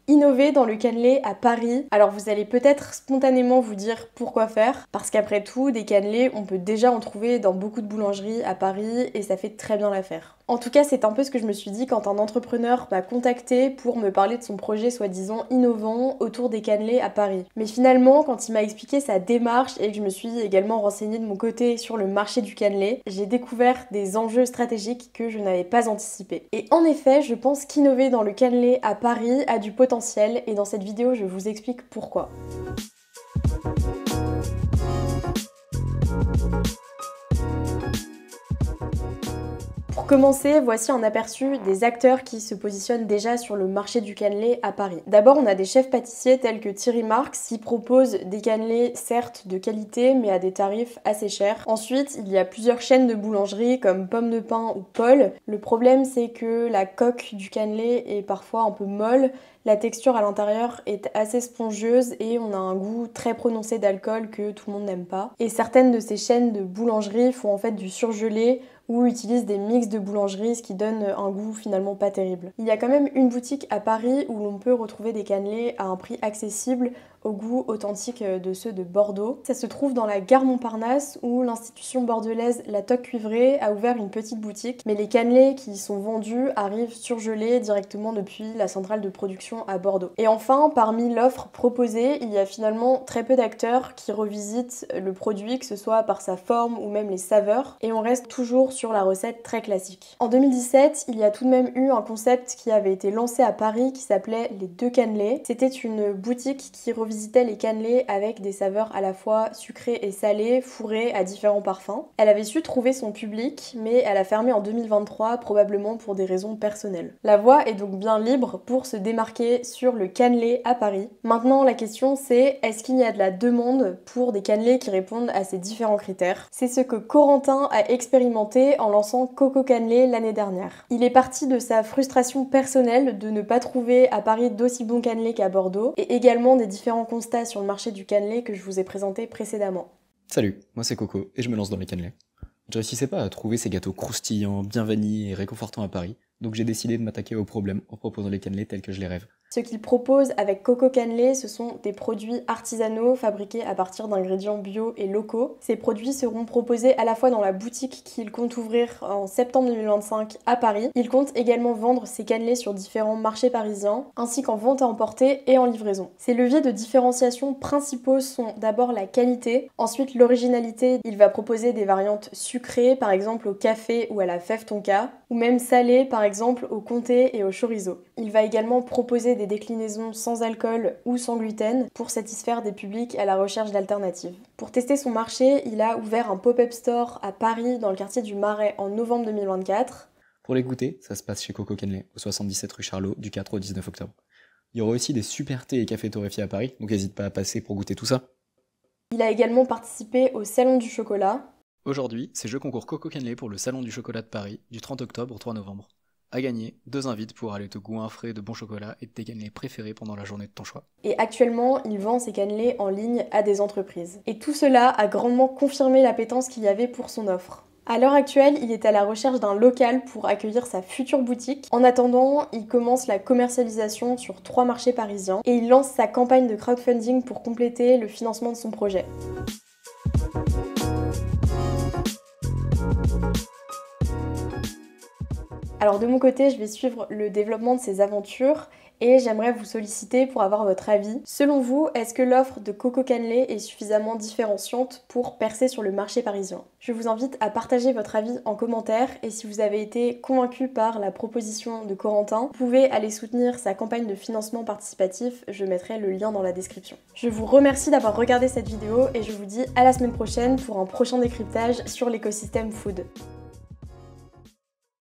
Innover dans le cannelé à Paris. Alors vous allez peut-être spontanément vous dire pourquoi faire, parce qu'après tout, des cannelés, on peut déjà en trouver dans beaucoup de boulangeries à Paris et ça fait très bien l'affaire. En tout cas, c'est un peu ce que je me suis dit quand un entrepreneur m'a contacté pour me parler de son projet soi-disant innovant autour des cannelés à Paris. Mais finalement, quand il m'a expliqué sa démarche et que je me suis également renseignée de mon côté sur le marché du cannelé, j'ai découvert des enjeux stratégiques que je n'avais pas anticipés. Et en effet, je pense qu'innover dans le cannelé à Paris a du potentiel et dans cette vidéo, je vous explique pourquoi. Pour commencer, voici un aperçu des acteurs qui se positionnent déjà sur le marché du cannelé à Paris. D'abord, on a des chefs pâtissiers tels que Thierry Marx qui proposent des cannelés certes de qualité mais à des tarifs assez chers. Ensuite, il y a plusieurs chaînes de boulangerie comme Pomme de Pin ou Paul. Le problème, c'est que la coque du cannelé est parfois un peu molle. La texture à l'intérieur est assez spongieuse et on a un goût très prononcé d'alcool que tout le monde n'aime pas. Et certaines de ces chaînes de boulangerie font en fait du surgelé ou utilisent des mix de boulangerie, ce qui donne un goût finalement pas terrible. Il y a quand même une boutique à Paris où l'on peut retrouver des cannelés à un prix accessible au goût authentique de ceux de Bordeaux. Ça se trouve dans la gare Montparnasse où l'institution bordelaise La Toque Cuivrée a ouvert une petite boutique, mais les cannelés qui y sont vendus arrivent surgelés directement depuis la centrale de production à Bordeaux. Et enfin, parmi l'offre proposée, il y a finalement très peu d'acteurs qui revisitent le produit, que ce soit par sa forme ou même les saveurs, et on reste toujours sur la recette très classique. En 2017, il y a tout de même eu un concept qui avait été lancé à Paris qui s'appelait les deux cannelés. C'était une boutique qui revisitait les cannelés avec des saveurs à la fois sucrées et salées, fourrées à différents parfums. Elle avait su trouver son public, mais elle a fermé en 2023, probablement pour des raisons personnelles. La voie est donc bien libre pour se démarquer sur le cannelé à Paris. Maintenant, la question c'est, est-ce qu'il y a de la demande pour des cannelés qui répondent à ces différents critères? C'est ce que Corentin a expérimenté en lançant Coco Cannelé l'année dernière. Il est parti de sa frustration personnelle de ne pas trouver à Paris d'aussi bons cannelés qu'à Bordeaux, et également des différents constats sur le marché du cannelé que je vous ai présenté précédemment. Salut, moi c'est Coco et je me lance dans les cannelés. Je réussissais pas à trouver ces gâteaux croustillants, bien vanillés et réconfortants à Paris, donc j'ai décidé de m'attaquer au problème en proposant les cannelés tels que je les rêve. Ce qu'ils proposent avec Coco Cannelé, ce sont des produits artisanaux fabriqués à partir d'ingrédients bio et locaux. Ces produits seront proposés à la fois dans la boutique qu'ils comptent ouvrir en septembre 2025 à Paris. Ils comptent également vendre ces cannelés sur différents marchés parisiens, ainsi qu'en vente à emporter et en livraison. Ces leviers de différenciation principaux sont d'abord la qualité, ensuite l'originalité. Il va proposer des variantes sucrées, par exemple au café ou à la fève tonka, ou même salées, par exemple au comté et au chorizo. Il va également proposer des déclinaisons sans alcool ou sans gluten pour satisfaire des publics à la recherche d'alternatives. Pour tester son marché, il a ouvert un pop-up store à Paris dans le quartier du Marais en novembre 2024. Pour les goûter, ça se passe chez Coco Cannelé, au 77 rue Charlot, du 4 au 19 octobre. Il y aura aussi des super thés et cafés torréfiés à Paris, donc n'hésite pas à passer pour goûter tout ça. Il a également participé au Salon du Chocolat. Aujourd'hui, c'est jeu concours Coco Cannelé pour le Salon du Chocolat de Paris, du 30 octobre au 3 novembre. À gagner, 2 invites pour aller te goûter un frais de bon chocolat et de tes cannelés préférés pendant la journée de ton choix. Et actuellement, il vend ses cannelés en ligne à des entreprises. Et tout cela a grandement confirmé l'appétence qu'il y avait pour son offre. À l'heure actuelle, il est à la recherche d'un local pour accueillir sa future boutique. En attendant, il commence la commercialisation sur 3 marchés parisiens et il lance sa campagne de crowdfunding pour compléter le financement de son projet. Alors de mon côté, je vais suivre le développement de ces aventures et j'aimerais vous solliciter pour avoir votre avis. Selon vous, est-ce que l'offre de Coco Cannelé est suffisamment différenciante pour percer sur le marché parisien? Je vous invite à partager votre avis en commentaire et si vous avez été convaincu par la proposition de Corentin, vous pouvez aller soutenir sa campagne de financement participatif, je mettrai le lien dans la description. Je vous remercie d'avoir regardé cette vidéo et je vous dis à la semaine prochaine pour un prochain décryptage sur l'écosystème food.